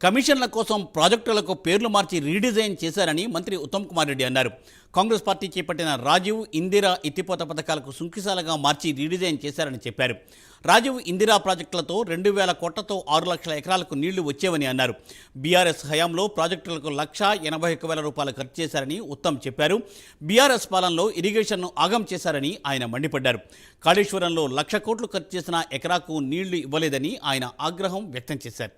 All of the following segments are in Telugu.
కమిషన్ల కోసం ప్రాజెక్టులకు పేర్లు మార్చి రీడిజైన్ చేశారని మంత్రి ఉత్తమ్ కుమార్ రెడ్డి అన్నారు. కాంగ్రెస్ పార్టీ చేపట్టిన రాజీవ్ ఇందిరా ఎత్తిపోత పథకాలకు సుంకిసాలుగా మార్చి రీడిజైన్ చేశారని చెప్పారు. రాజీవ్ ఇందిరా ప్రాజెక్టులతో 2000 కోట్లతో 6 లక్షల ఎకరాలకు నీళ్లు వచ్చేవని అన్నారు. బీఆర్ఎస్ హయాంలో ప్రాజెక్టులకు 1,81,000 రూపాయలు ఖర్చు చేశారని ఉత్తమ్ చెప్పారు. బీఆర్ఎస్ పాలనలో ఇరిగేషన్ను ఆగం చేశారని ఆయన మండిపడ్డారు. కాళేశ్వరంలో 1,00,000 కోట్లు ఖర్చు చేసిన ఎకరాకు నీళ్లు ఇవ్వలేదని ఆయన ఆగ్రహం వ్యక్తం చేశారు.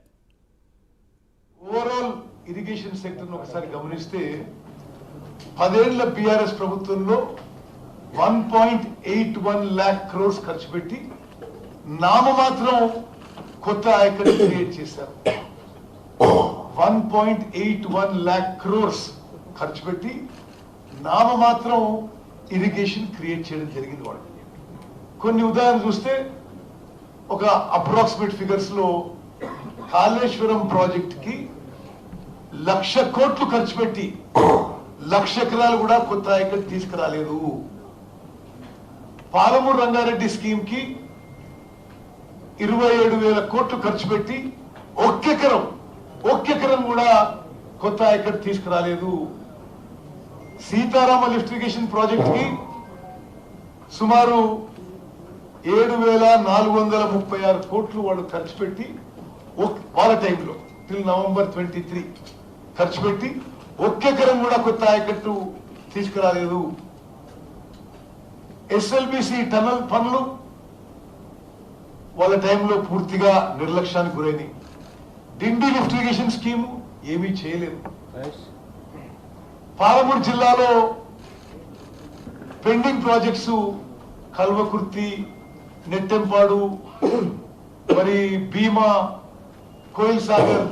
ఓవరాల్ ఇరిగేషన్ సెక్టర్ ఒకసారి గమనిస్తే 10 ఏళ్ల బీఆర్ఎస్ ప్రభుత్వంలో 1.81 lakh crores ఖర్చు పెట్టి నామమాత్రం కొత్త ఆయకట్టు క్రియేట్ చేశారు. 1.81 lakh crores ఖర్చు పెట్టి నామమాత్రం ఇరిగేషన్ క్రియేట్ చేయడం జరిగింది. వాళ్ళు కొన్ని ఉదాహరణలు చూస్తే ఒక అప్రాక్సిమేట్ ఫిగర్స్ లో కాళేశ్వరం ప్రాజెక్ట్ కి 1,00,000 కోట్లు ఖర్చు పెట్టి 1,00,000 ఎకరాలు కూడా కొత్త ఆయకట్టు తీసుకురాలేదు. పాలమూరు రంగారెడ్డి స్కీమ్ కి 27,000 కోట్లు ఖర్చు పెట్టి ఒక్క ఎకరం కూడా కొత్త ఆయకట్టు తీసుకురాలేదు. సీతారామ లిఫ్ట్ ఇరిగేషన్ ప్రాజెక్ట్ కి సుమారు 7,436 కోట్లు వాళ్ళు ఖర్చు పెట్టి వాళ్ళ టైంలో టిల్ నవంబర్ 23 ఖర్చు పెట్టి ఒక్క ఎకరం కూడా కొత్త ఆయకట్టు తీసుకురాలేదు. ఎస్ఎల్బిసి టనల్ పనులు వాళ్ళ టైంలో పూర్తిగా నిర్లక్ష్యానికి గురైంది. డిండి లిఫ్ట్ ఇరిగేషన్ స్కీమ్ ఏమీ చేయలేదు. పాలమూరు జిల్లాలో పెండింగ్ ప్రాజెక్ట్స్ కల్వకుర్తి, నెట్టెంపాడు, మరి భీమా, కోయిల్ సాగర్